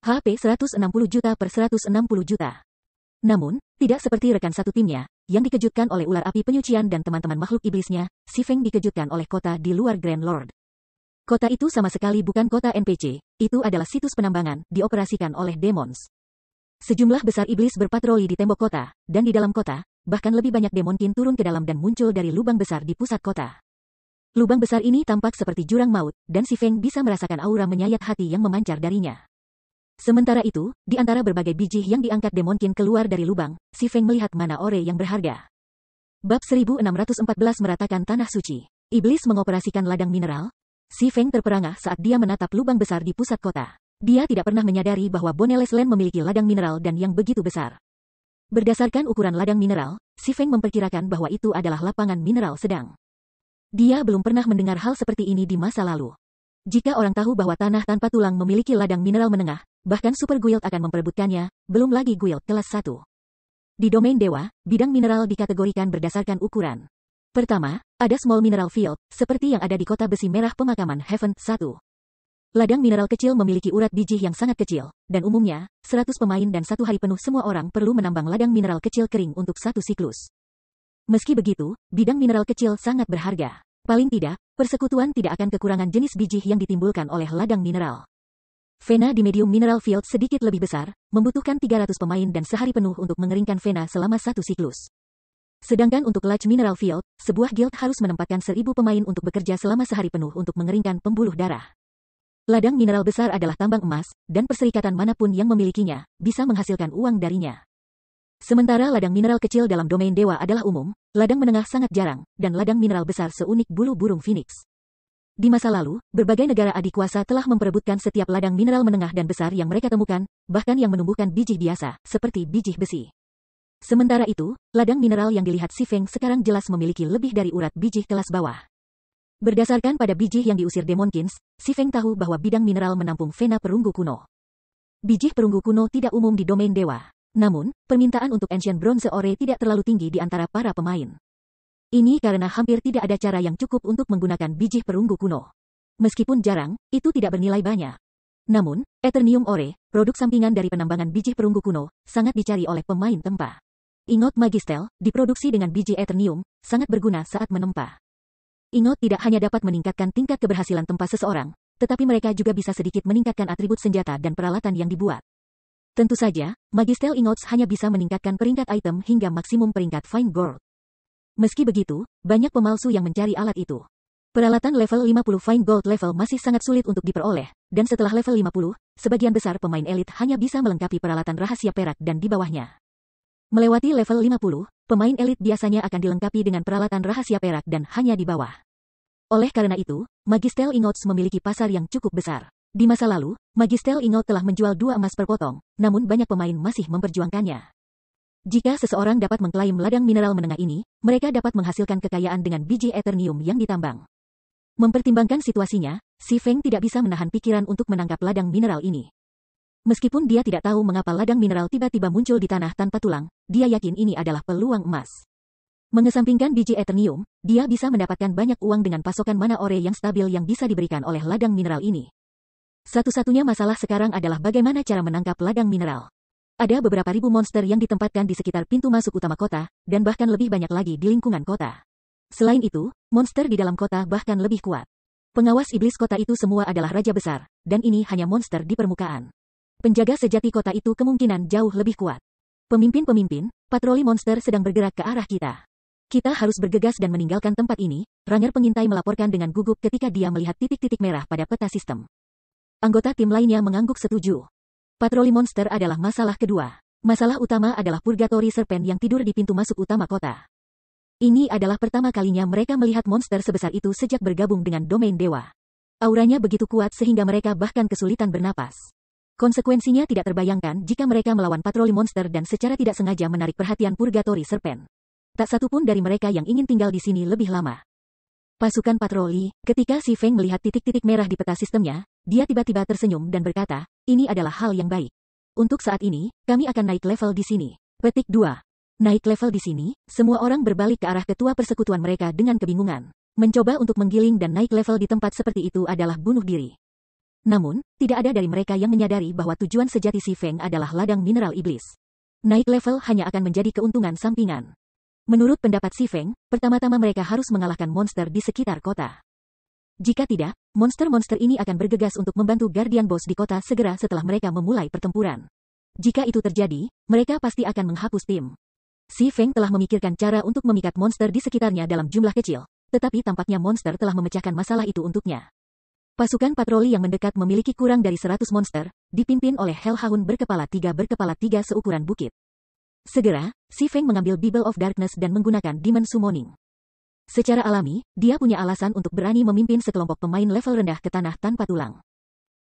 HP 160 juta per 160 juta. Namun, tidak seperti rekan satu timnya, yang dikejutkan oleh ular api penyucian dan teman-teman makhluk iblisnya, Si Feng dikejutkan oleh kota di luar Grand Lord. Kota itu sama sekali bukan kota NPC, itu adalah situs penambangan, dioperasikan oleh demons. Sejumlah besar iblis berpatroli di tembok kota, dan di dalam kota, bahkan lebih banyak demonkin turun ke dalam dan muncul dari lubang besar di pusat kota. Lubang besar ini tampak seperti jurang maut, dan Si Feng bisa merasakan aura menyayat hati yang memancar darinya. Sementara itu, di antara berbagai biji yang diangkat demonkin keluar dari lubang, Si Feng melihat mana ore yang berharga. Bab 1614 meratakan tanah suci. Iblis mengoperasikan ladang mineral. Si Feng terperangah saat dia menatap lubang besar di pusat kota. Dia tidak pernah menyadari bahwa Boneles Land memiliki ladang mineral dan yang begitu besar. Berdasarkan ukuran ladang mineral, Si Feng memperkirakan bahwa itu adalah lapangan mineral sedang. Dia belum pernah mendengar hal seperti ini di masa lalu. Jika orang tahu bahwa tanah tanpa tulang memiliki ladang mineral menengah, bahkan Super Guild akan memperebutkannya, belum lagi Guild kelas 1. Di domain dewa, bidang mineral dikategorikan berdasarkan ukuran. Pertama, ada Small Mineral Field, seperti yang ada di kota besi merah pemakaman Heaven 1. Ladang mineral kecil memiliki urat biji yang sangat kecil, dan umumnya, 100 pemain dan 1 hari penuh semua orang perlu menambang ladang mineral kecil kering untuk 1 siklus. Meski begitu, bidang mineral kecil sangat berharga. Paling tidak, persekutuan tidak akan kekurangan jenis biji yang ditimbulkan oleh ladang mineral. Vena di Medium Mineral Field sedikit lebih besar, membutuhkan 300 pemain dan sehari penuh untuk mengeringkan vena selama 1 siklus. Sedangkan untuk Large Mineral Field, sebuah guild harus menempatkan 1000 pemain untuk bekerja selama sehari penuh untuk mengeringkan pembuluh darah. Ladang mineral besar adalah tambang emas, dan perserikatan manapun yang memilikinya, bisa menghasilkan uang darinya. Sementara ladang mineral kecil dalam domain dewa adalah umum, ladang menengah sangat jarang, dan ladang mineral besar seunik bulu burung phoenix. Di masa lalu, berbagai negara adikuasa telah memperebutkan setiap ladang mineral menengah dan besar yang mereka temukan, bahkan yang menumbuhkan biji biasa, seperti biji besi. Sementara itu, ladang mineral yang dilihat Si Feng sekarang jelas memiliki lebih dari urat biji kelas bawah. Berdasarkan pada biji yang diusir Demonkins, Si Feng tahu bahwa bidang mineral menampung vena perunggu kuno. Biji perunggu kuno tidak umum di domain dewa. Namun, permintaan untuk Ancient Bronze Ore tidak terlalu tinggi di antara para pemain. Ini karena hampir tidak ada cara yang cukup untuk menggunakan biji perunggu kuno. Meskipun jarang, itu tidak bernilai banyak. Namun, Eternium Ore, produk sampingan dari penambangan biji perunggu kuno, sangat dicari oleh pemain tempa. Ingot Magistel, diproduksi dengan biji Eternium, sangat berguna saat menempa. Ingot tidak hanya dapat meningkatkan tingkat keberhasilan tempa seseorang, tetapi mereka juga bisa sedikit meningkatkan atribut senjata dan peralatan yang dibuat. Tentu saja, Magistel Ingots hanya bisa meningkatkan peringkat item hingga maksimum peringkat Fine Gold. Meski begitu, banyak pemalsu yang mencari alat itu. Peralatan level 50 Fine Gold level masih sangat sulit untuk diperoleh, dan setelah level 50, sebagian besar pemain elit hanya bisa melengkapi peralatan rahasia perak dan di bawahnya. Melewati level 50, pemain elit biasanya akan dilengkapi dengan peralatan rahasia perak dan hanya di bawah. Oleh karena itu, Magistel Ingots memiliki pasar yang cukup besar. Di masa lalu, Magistel Ingot telah menjual 2 emas per potong, namun banyak pemain masih memperjuangkannya. Jika seseorang dapat mengklaim ladang mineral menengah ini, mereka dapat menghasilkan kekayaan dengan biji eternium yang ditambang. Mempertimbangkan situasinya, Si Feng tidak bisa menahan pikiran untuk menangkap ladang mineral ini. Meskipun dia tidak tahu mengapa ladang mineral tiba-tiba muncul di tanah tanpa tulang, dia yakin ini adalah peluang emas. Mengesampingkan biji eternium, dia bisa mendapatkan banyak uang dengan pasokan mana ore yang stabil yang bisa diberikan oleh ladang mineral ini. Satu-satunya masalah sekarang adalah bagaimana cara menangkap ladang mineral. Ada beberapa ribu monster yang ditempatkan di sekitar pintu masuk utama kota, dan bahkan lebih banyak lagi di lingkungan kota. Selain itu, monster di dalam kota bahkan lebih kuat. Pengawas iblis kota itu semua adalah raja besar, dan ini hanya monster di permukaan. Penjaga sejati kota itu kemungkinan jauh lebih kuat. Pemimpin-pemimpin, patroli monster sedang bergerak ke arah kita. Kita harus bergegas dan meninggalkan tempat ini, Ranger pengintai melaporkan dengan gugup ketika dia melihat titik-titik merah pada peta sistem. Anggota tim lainnya mengangguk setuju. Patroli monster adalah masalah kedua. Masalah utama adalah Purgatory Serpent yang tidur di pintu masuk utama kota. Ini adalah pertama kalinya mereka melihat monster sebesar itu sejak bergabung dengan domain dewa. Auranya begitu kuat sehingga mereka bahkan kesulitan bernapas. Konsekuensinya tidak terbayangkan jika mereka melawan patroli monster dan secara tidak sengaja menarik perhatian Purgatory Serpent. Tak satu pun dari mereka yang ingin tinggal di sini lebih lama. Pasukan patroli, ketika Si Feng melihat titik-titik merah di peta sistemnya, dia tiba-tiba tersenyum dan berkata, ini adalah hal yang baik. Untuk saat ini, kami akan naik level di sini. Petik 2. Naik level di sini, semua orang berbalik ke arah ketua persekutuan mereka dengan kebingungan. Mencoba untuk menggiling dan naik level di tempat seperti itu adalah bunuh diri. Namun, tidak ada dari mereka yang menyadari bahwa tujuan sejati Si Feng adalah ladang mineral iblis. Naik level hanya akan menjadi keuntungan sampingan. Menurut pendapat Si Feng, pertama-tama mereka harus mengalahkan monster di sekitar kota. Jika tidak, monster-monster ini akan bergegas untuk membantu Guardian Boss di kota segera setelah mereka memulai pertempuran. Jika itu terjadi, mereka pasti akan menghapus tim. Si Feng telah memikirkan cara untuk memikat monster di sekitarnya dalam jumlah kecil, tetapi tampaknya monster telah memecahkan masalah itu untuknya. Pasukan patroli yang mendekat memiliki kurang dari 100 monster, dipimpin oleh Hellhound berkepala 3 seukuran bukit. Segera, Si Feng mengambil Bible of Darkness dan menggunakan Demon Summoning. Secara alami, dia punya alasan untuk berani memimpin sekelompok pemain level rendah ke tanah tanpa tulang.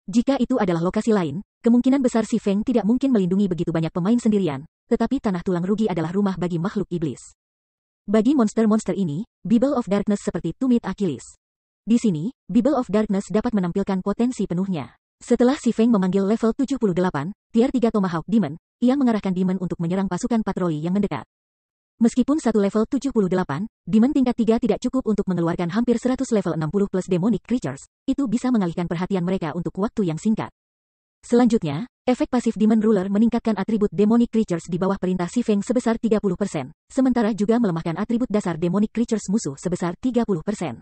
Jika itu adalah lokasi lain, kemungkinan besar Si Feng tidak mungkin melindungi begitu banyak pemain sendirian, tetapi tanah tulang rugi adalah rumah bagi makhluk iblis. Bagi monster-monster ini, Bible of Darkness seperti tumit Achilles. Di sini, Bible of Darkness dapat menampilkan potensi penuhnya. Setelah Si Feng memanggil level 78, tier 3 Tomahawk Demon, ia mengarahkan Demon untuk menyerang pasukan patroli yang mendekat. Meskipun satu level 78, Demon tingkat 3 tidak cukup untuk mengeluarkan hampir 100 level 60 plus Demonic Creatures, itu bisa mengalihkan perhatian mereka untuk waktu yang singkat. Selanjutnya, efek pasif Demon Ruler meningkatkan atribut Demonic Creatures di bawah perintah Si Feng sebesar 30%, sementara juga melemahkan atribut dasar Demonic Creatures musuh sebesar 30%.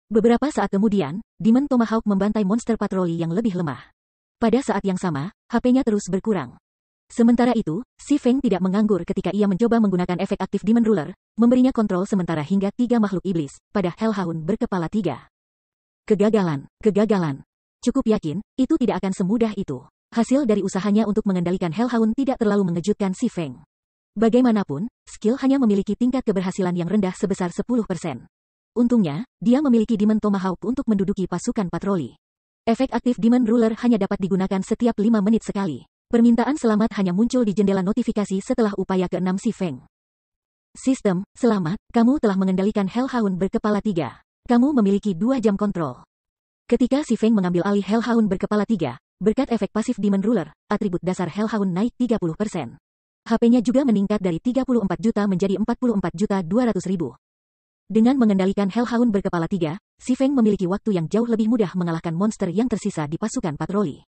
Beberapa saat kemudian, Demon Tomahawk membantai monster patroli yang lebih lemah. Pada saat yang sama, HP-nya terus berkurang. Sementara itu, Si Feng tidak menganggur ketika ia mencoba menggunakan efek aktif Demon Ruler, memberinya kontrol sementara hingga 3 makhluk iblis, pada Hellhound berkepala 3. Kegagalan. Cukup yakin, itu tidak akan semudah itu. Hasil dari usahanya untuk mengendalikan Hellhound tidak terlalu mengejutkan Si Feng. Bagaimanapun, skill hanya memiliki tingkat keberhasilan yang rendah sebesar 10%. Untungnya, dia memiliki Demon Tomahawk untuk menduduki pasukan patroli. Efek aktif Demon Ruler hanya dapat digunakan setiap 5 menit sekali. Permintaan selamat hanya muncul di jendela notifikasi setelah upaya ke-6 Si Feng. Sistem, selamat, kamu telah mengendalikan Hellhound berkepala 3. Kamu memiliki 2 jam kontrol. Ketika Si Feng mengambil alih Hellhound berkepala 3, berkat efek pasif Demon Ruler, atribut dasar Hellhound naik 30%. HP-nya juga meningkat dari 34 juta menjadi 44.200.000. Dengan mengendalikan Hellhound berkepala 3, Si Feng memiliki waktu yang jauh lebih mudah mengalahkan monster yang tersisa di pasukan patroli.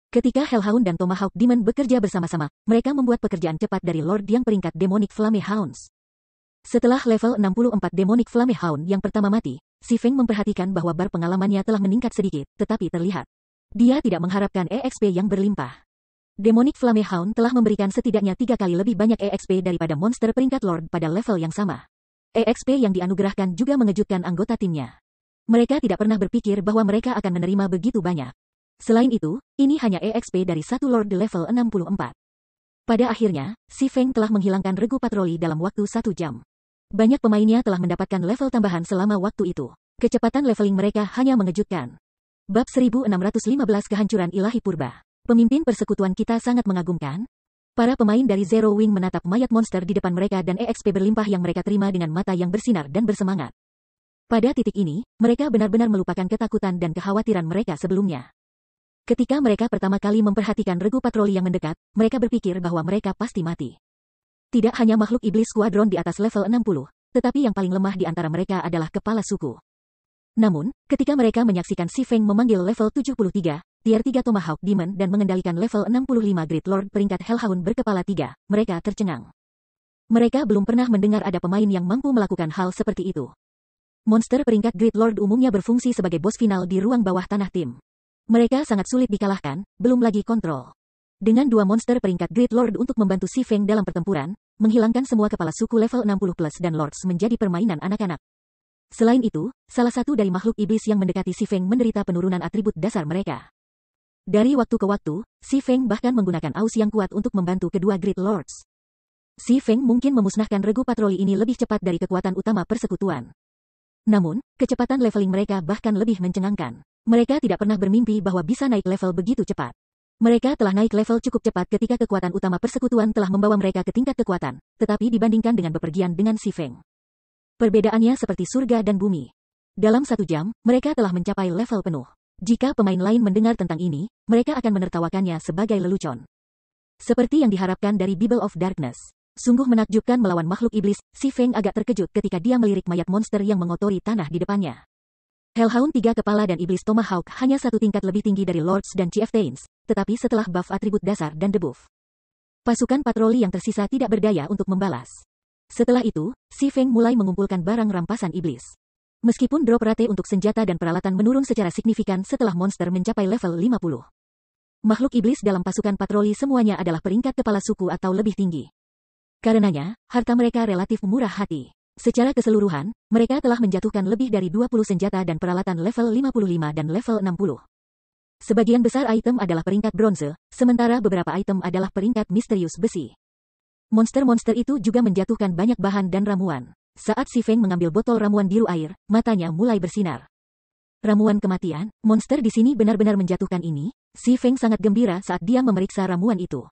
Ketika Hellhound dan Tomahawk Demon bekerja bersama-sama, mereka membuat pekerjaan cepat dari Lord yang peringkat Demonic Flame Hounds. Setelah level 64 Demonic Flame Hound yang pertama mati, Si Feng memperhatikan bahwa bar pengalamannya telah meningkat sedikit, tetapi terlihat. Dia tidak mengharapkan EXP yang berlimpah. Demonic Flame Hound telah memberikan setidaknya 3 kali lebih banyak EXP daripada monster peringkat Lord pada level yang sama. EXP yang dianugerahkan juga mengejutkan anggota timnya. Mereka tidak pernah berpikir bahwa mereka akan menerima begitu banyak. Selain itu, ini hanya EXP dari satu Lord level 64. Pada akhirnya, Si Feng telah menghilangkan regu patroli dalam waktu 1 jam. Banyak pemainnya telah mendapatkan level tambahan selama waktu itu. Kecepatan leveling mereka hanya mengejutkan. Bab 1615 Kehancuran Ilahi Purba. Pemimpin persekutuan kita sangat mengagumkan. Para pemain dari Zero Wing menatap mayat monster di depan mereka dan EXP berlimpah yang mereka terima dengan mata yang bersinar dan bersemangat. Pada titik ini, mereka benar-benar melupakan ketakutan dan kekhawatiran mereka sebelumnya. Ketika mereka pertama kali memperhatikan regu patroli yang mendekat, mereka berpikir bahwa mereka pasti mati. Tidak hanya makhluk iblis skuadron di atas level 60, tetapi yang paling lemah di antara mereka adalah kepala suku. Namun, ketika mereka menyaksikan Si Feng memanggil level 73, tier 3 Tomahawk Demon dan mengendalikan level 65 Great Lord peringkat Hellhound berkepala 3, mereka tercengang. Mereka belum pernah mendengar ada pemain yang mampu melakukan hal seperti itu. Monster peringkat Great Lord umumnya berfungsi sebagai bos final di ruang bawah tanah tim. Mereka sangat sulit dikalahkan, belum lagi kontrol. Dengan dua monster peringkat Great Lord untuk membantu Si Feng dalam pertempuran, menghilangkan semua kepala suku level 60+ dan Lords menjadi permainan anak-anak. Selain itu, salah satu dari makhluk iblis yang mendekati Si Feng menderita penurunan atribut dasar mereka. Dari waktu ke waktu, Si Feng bahkan menggunakan aus yang kuat untuk membantu kedua Great Lords. Si Feng mungkin memusnahkan regu patroli ini lebih cepat dari kekuatan utama persekutuan. Namun, kecepatan leveling mereka bahkan lebih mencengangkan. Mereka tidak pernah bermimpi bahwa bisa naik level begitu cepat. Mereka telah naik level cukup cepat ketika kekuatan utama persekutuan telah membawa mereka ke tingkat kekuatan, tetapi dibandingkan dengan bepergian dengan Si Feng, perbedaannya seperti surga dan bumi. Dalam 1 jam, mereka telah mencapai level penuh. Jika pemain lain mendengar tentang ini, mereka akan menertawakannya sebagai lelucon. Seperti yang diharapkan dari Bible of Darkness. Sungguh menakjubkan melawan makhluk iblis, Si Feng agak terkejut ketika dia melirik mayat monster yang mengotori tanah di depannya. Hellhound 3 kepala dan iblis Tomahawk hanya 1 tingkat lebih tinggi dari Lords dan Chieftains, tetapi setelah buff atribut dasar dan debuff, pasukan patroli yang tersisa tidak berdaya untuk membalas. Setelah itu, Si Feng mulai mengumpulkan barang rampasan iblis. Meskipun drop rate untuk senjata dan peralatan menurun secara signifikan setelah monster mencapai level 50. Makhluk iblis dalam pasukan patroli semuanya adalah peringkat kepala suku atau lebih tinggi. Karenanya, harta mereka relatif murah hati. Secara keseluruhan, mereka telah menjatuhkan lebih dari 20 senjata dan peralatan level 55 dan level 60. Sebagian besar item adalah peringkat bronze, sementara beberapa item adalah peringkat misterius besi. Monster-monster itu juga menjatuhkan banyak bahan dan ramuan. Saat Si Feng mengambil botol ramuan biru air, matanya mulai bersinar. Ramuan kematian, monster di sini benar-benar menjatuhkan ini. Si Feng sangat gembira saat dia memeriksa ramuan itu.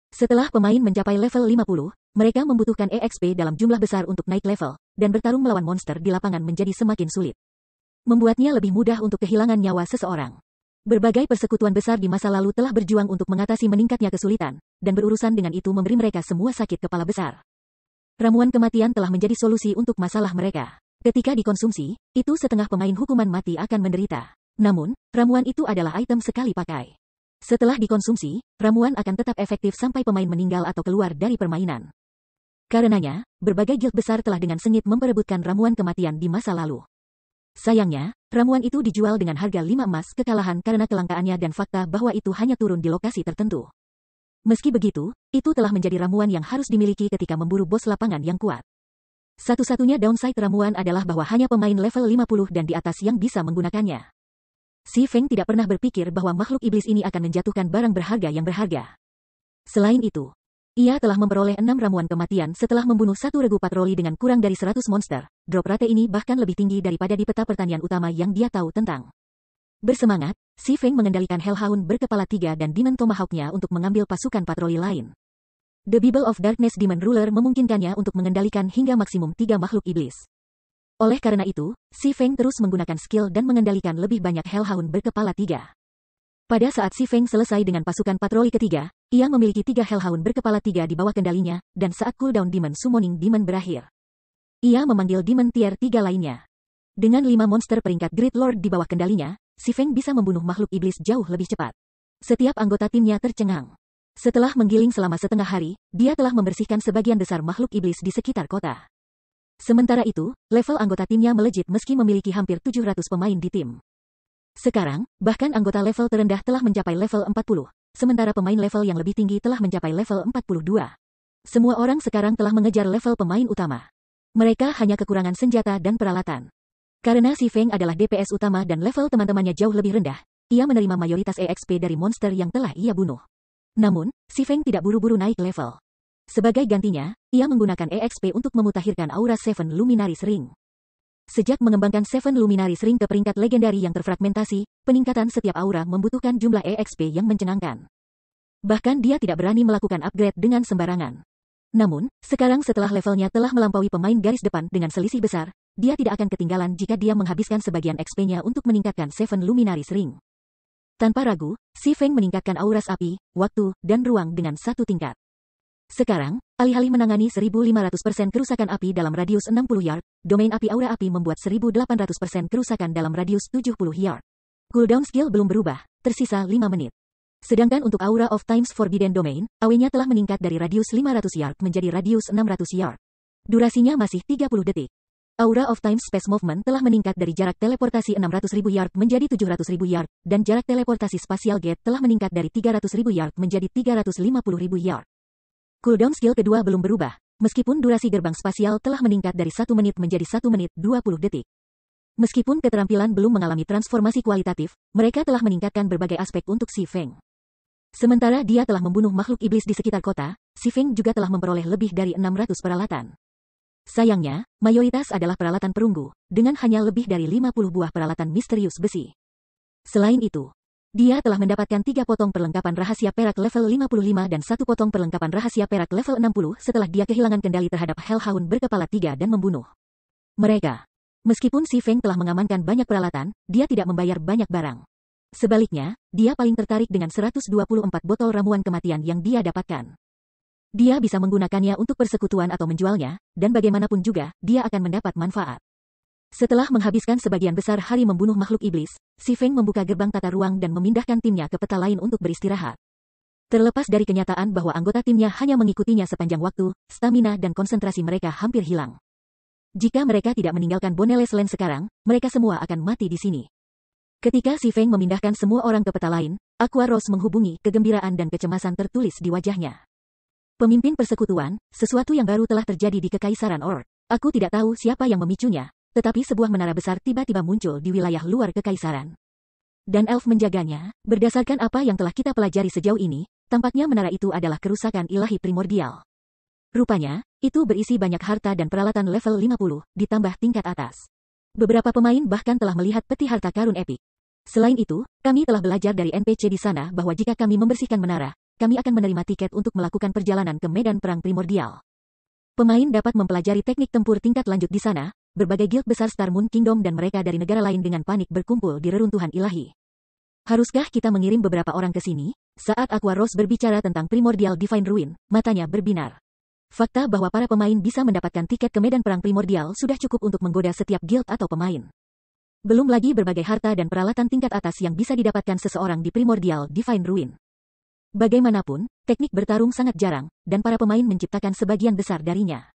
Setelah pemain mencapai level 50, mereka membutuhkan EXP dalam jumlah besar untuk naik level, dan bertarung melawan monster di lapangan menjadi semakin sulit. Membuatnya lebih mudah untuk kehilangan nyawa seseorang. Berbagai persekutuan besar di masa lalu telah berjuang untuk mengatasi meningkatnya kesulitan, dan berurusan dengan itu memberi mereka semua sakit kepala besar. Ramuan kematian telah menjadi solusi untuk masalah mereka. Ketika dikonsumsi, itu setengah pemain hukuman mati akan menderita. Namun, ramuan itu adalah item sekali pakai. Setelah dikonsumsi, ramuan akan tetap efektif sampai pemain meninggal atau keluar dari permainan. Karenanya, berbagai guild besar telah dengan sengit memperebutkan ramuan kematian di masa lalu. Sayangnya, ramuan itu dijual dengan harga 5 emas kekalahan karena kelangkaannya dan fakta bahwa itu hanya turun di lokasi tertentu. Meski begitu, itu telah menjadi ramuan yang harus dimiliki ketika memburu bos lapangan yang kuat. Satu-satunya downside ramuan adalah bahwa hanya pemain level 50 dan di atas yang bisa menggunakannya. Si Feng tidak pernah berpikir bahwa makhluk iblis ini akan menjatuhkan barang berharga yang berharga. Selain itu, ia telah memperoleh 6 ramuan kematian setelah membunuh 1 regu patroli dengan kurang dari 100 monster. Drop rate ini bahkan lebih tinggi daripada di peta pertanian utama yang dia tahu tentang. Bersemangat, Si Feng mengendalikan Hellhound berkepala 3 dan Demon Tomahawk-nya untuk mengambil pasukan patroli lain. The Bible of Darkness Demon Ruler memungkinkannya untuk mengendalikan hingga maksimum 3 makhluk iblis. Oleh karena itu, Si Feng terus menggunakan skill dan mengendalikan lebih banyak Hellhound berkepala 3. Pada saat Si Feng selesai dengan pasukan patroli ketiga, ia memiliki 3 Hellhound berkepala 3 di bawah kendalinya, dan saat cooldown Demon Summoning Demon berakhir, ia memanggil Demon Tier 3 lainnya. Dengan 5 monster peringkat Great Lord di bawah kendalinya, Si Feng bisa membunuh makhluk iblis jauh lebih cepat. Setiap anggota timnya tercengang. Setelah menggiling selama setengah hari, dia telah membersihkan sebagian besar makhluk iblis di sekitar kota. Sementara itu, level anggota timnya melejit meski memiliki hampir 700 pemain di tim. Sekarang, bahkan anggota level terendah telah mencapai level 40, sementara pemain level yang lebih tinggi telah mencapai level 42. Semua orang sekarang telah mengejar level pemain utama. Mereka hanya kekurangan senjata dan peralatan. Karena Si Feng adalah DPS utama dan level teman-temannya jauh lebih rendah, ia menerima mayoritas EXP dari monster yang telah ia bunuh. Namun, Si Feng tidak buru-buru naik level. Sebagai gantinya, ia menggunakan EXP untuk memutakhirkan aura Seven Luminaries Ring. Sejak mengembangkan Seven Luminaries Ring ke peringkat legendari yang terfragmentasi, peningkatan setiap aura membutuhkan jumlah EXP yang mencenangkan. Bahkan dia tidak berani melakukan upgrade dengan sembarangan. Namun, sekarang setelah levelnya telah melampaui pemain garis depan dengan selisih besar, dia tidak akan ketinggalan jika dia menghabiskan sebagian XP-nya untuk meningkatkan Seven Luminaries Ring. Tanpa ragu, Si Feng meningkatkan auras api, waktu, dan ruang dengan satu tingkat. Sekarang, alih-alih menangani 1500% kerusakan api dalam radius 60 yard, domain api aura api membuat 1800% kerusakan dalam radius 70 yard. Cooldown skill belum berubah, tersisa 5 menit. Sedangkan untuk Aura of Time's Forbidden Domain, AW-nya telah meningkat dari radius 500 yard menjadi radius 600 yard. Durasinya masih 30 detik. Aura of Time's Space Movement telah meningkat dari jarak teleportasi 600.000 yard menjadi 700.000 yard, dan jarak teleportasi Spatial Gate telah meningkat dari 300.000 yard menjadi 350.000 yard. Cooldown skill kedua belum berubah, meskipun durasi gerbang spasial telah meningkat dari 1 menit menjadi 1 menit 20 detik. Meskipun keterampilan belum mengalami transformasi kualitatif, mereka telah meningkatkan berbagai aspek untuk Si Feng. Sementara dia telah membunuh makhluk iblis di sekitar kota, Si Feng juga telah memperoleh lebih dari 600 peralatan. Sayangnya, mayoritas adalah peralatan perunggu, dengan hanya lebih dari 50 buah peralatan misterius besi. Selain itu, dia telah mendapatkan 3 potong perlengkapan rahasia perak level 55 dan 1 potong perlengkapan rahasia perak level 60 setelah dia kehilangan kendali terhadap Hellhound berkepala 3 dan membunuh mereka. Meskipun Si Feng telah mengamankan banyak peralatan, dia tidak membayar banyak barang. Sebaliknya, dia paling tertarik dengan 124 botol ramuan kematian yang dia dapatkan. Dia bisa menggunakannya untuk persekutuan atau menjualnya, dan bagaimanapun juga, dia akan mendapat manfaat. Setelah menghabiskan sebagian besar hari membunuh makhluk iblis, Si Feng membuka gerbang tata ruang dan memindahkan timnya ke peta lain untuk beristirahat. Terlepas dari kenyataan bahwa anggota timnya hanya mengikutinya sepanjang waktu, stamina dan konsentrasi mereka hampir hilang. Jika mereka tidak meninggalkan Boneles Land sekarang, mereka semua akan mati di sini. Ketika Si Feng memindahkan semua orang ke peta lain, Aqua Rose menghubungi kegembiraan dan kecemasan tertulis di wajahnya. Pemimpin persekutuan, sesuatu yang baru telah terjadi di Kekaisaran Orc. Aku tidak tahu siapa yang memicunya, tetapi sebuah menara besar tiba-tiba muncul di wilayah luar Kekaisaran. Dan elf menjaganya, berdasarkan apa yang telah kita pelajari sejauh ini, tampaknya menara itu adalah kerusakan ilahi primordial. Rupanya, itu berisi banyak harta dan peralatan level 50, ditambah tingkat atas. Beberapa pemain bahkan telah melihat peti harta karun epik. Selain itu, kami telah belajar dari NPC di sana bahwa jika kami membersihkan menara, kami akan menerima tiket untuk melakukan perjalanan ke medan perang primordial. Pemain dapat mempelajari teknik tempur tingkat lanjut di sana, berbagai guild besar Star Moon Kingdom dan mereka dari negara lain dengan panik berkumpul di reruntuhan ilahi. Haruskah kita mengirim beberapa orang ke sini? Saat Aqua Rose berbicara tentang Primordial Divine Ruin, matanya berbinar. Fakta bahwa para pemain bisa mendapatkan tiket ke medan perang primordial sudah cukup untuk menggoda setiap guild atau pemain. Belum lagi berbagai harta dan peralatan tingkat atas yang bisa didapatkan seseorang di Primordial Divine Ruin. Bagaimanapun, teknik bertarung sangat jarang, dan para pemain menciptakan sebagian besar darinya.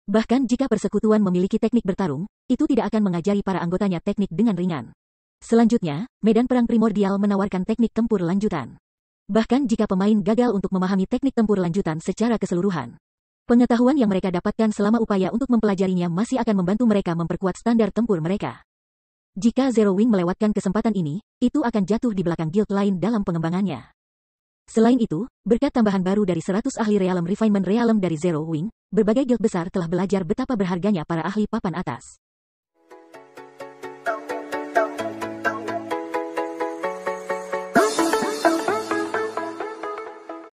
Bahkan jika persekutuan memiliki teknik bertarung, itu tidak akan mengajari para anggotanya teknik dengan ringan. Selanjutnya, medan perang primordial menawarkan teknik tempur lanjutan. Bahkan jika pemain gagal untuk memahami teknik tempur lanjutan secara keseluruhan, pengetahuan yang mereka dapatkan selama upaya untuk mempelajarinya masih akan membantu mereka memperkuat standar tempur mereka. Jika Zero Wing melewatkan kesempatan ini, itu akan jatuh di belakang guild lain dalam pengembangannya. Selain itu, berkat tambahan baru dari 100 ahli Realm Refinement Realm dari Zero Wing, berbagai guild besar telah belajar betapa berharganya para ahli papan atas.